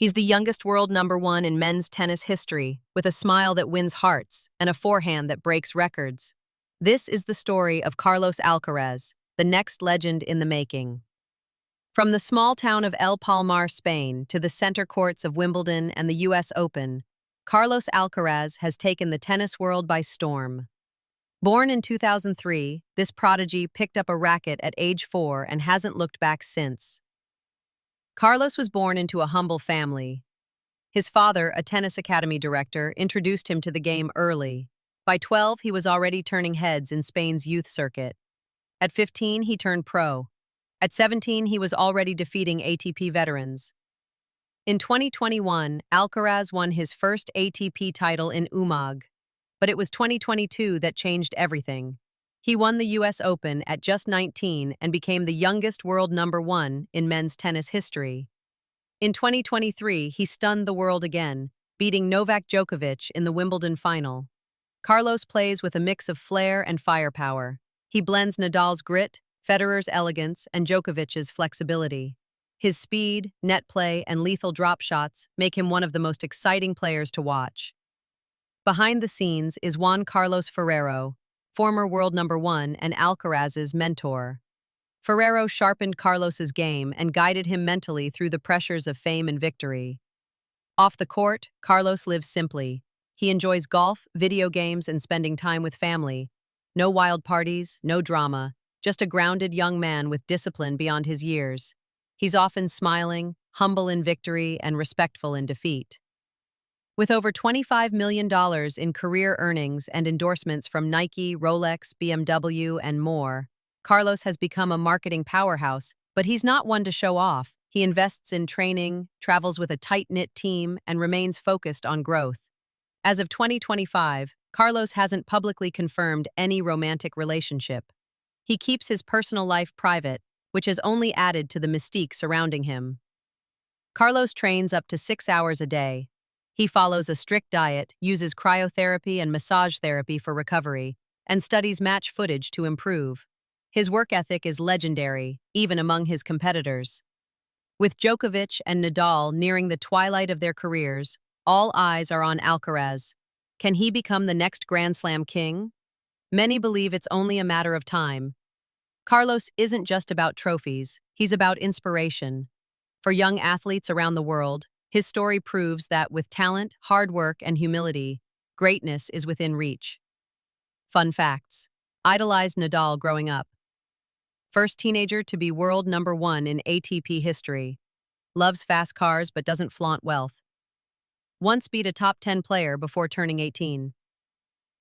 He's the youngest world number one in men's tennis history, with a smile that wins hearts and a forehand that breaks records. This is the story of Carlos Alcaraz, the next legend in the making. From the small town of El Palmar, Spain, to the center courts of Wimbledon and the U.S. Open, Carlos Alcaraz has taken the tennis world by storm. Born in 2003, this prodigy picked up a racket at age 4 and hasn't looked back since. Carlos was born into a humble family. His father, a tennis academy director, introduced him to the game early. By 12, he was already turning heads in Spain's youth circuit. At 15, he turned pro. At 17, he was already defeating ATP veterans. In 2021, Alcaraz won his first ATP title in Umag. But it was 2022 that changed everything. He won the U.S. Open at just 19 and became the youngest world number one in men's tennis history. In 2023, he stunned the world again, beating Novak Djokovic in the Wimbledon final. Carlos plays with a mix of flair and firepower. He blends Nadal's grit, Federer's elegance, and Djokovic's flexibility. His speed, net play, and lethal drop shots make him one of the most exciting players to watch. Behind the scenes is Juan Carlos Ferrero, former world number one and Alcaraz's mentor. Ferrero sharpened Carlos's game and guided him mentally through the pressures of fame and victory. Off the court, Carlos lives simply. He enjoys golf, video games, and spending time with family. No wild parties, no drama, just a grounded young man with discipline beyond his years. He's often smiling, humble in victory, and respectful in defeat. With over $25 million in career earnings and endorsements from Nike, Rolex, BMW, and more, Carlos has become a marketing powerhouse, but he's not one to show off. He invests in training, travels with a tight-knit team, and remains focused on growth. As of 2025, Carlos hasn't publicly confirmed any romantic relationship. He keeps his personal life private, which has only added to the mystique surrounding him. Carlos trains up to 6 hours a day. He follows a strict diet, uses cryotherapy and massage therapy for recovery, and studies match footage to improve. His work ethic is legendary, even among his competitors. With Djokovic and Nadal nearing the twilight of their careers, all eyes are on Alcaraz. Can he become the next Grand Slam king? Many believe it's only a matter of time. Carlos isn't just about trophies, he's about inspiration. For young athletes around the world, his story proves that with talent, hard work, and humility, greatness is within reach. Fun facts. Idolized Nadal growing up. First teenager to be world number one in ATP history. Loves fast cars but doesn't flaunt wealth. Once beat a top 10 player before turning 18.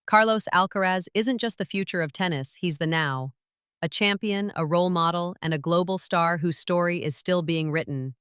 Carlos Alcaraz isn't just the future of tennis, he's the now. A champion, a role model, and a global star whose story is still being written.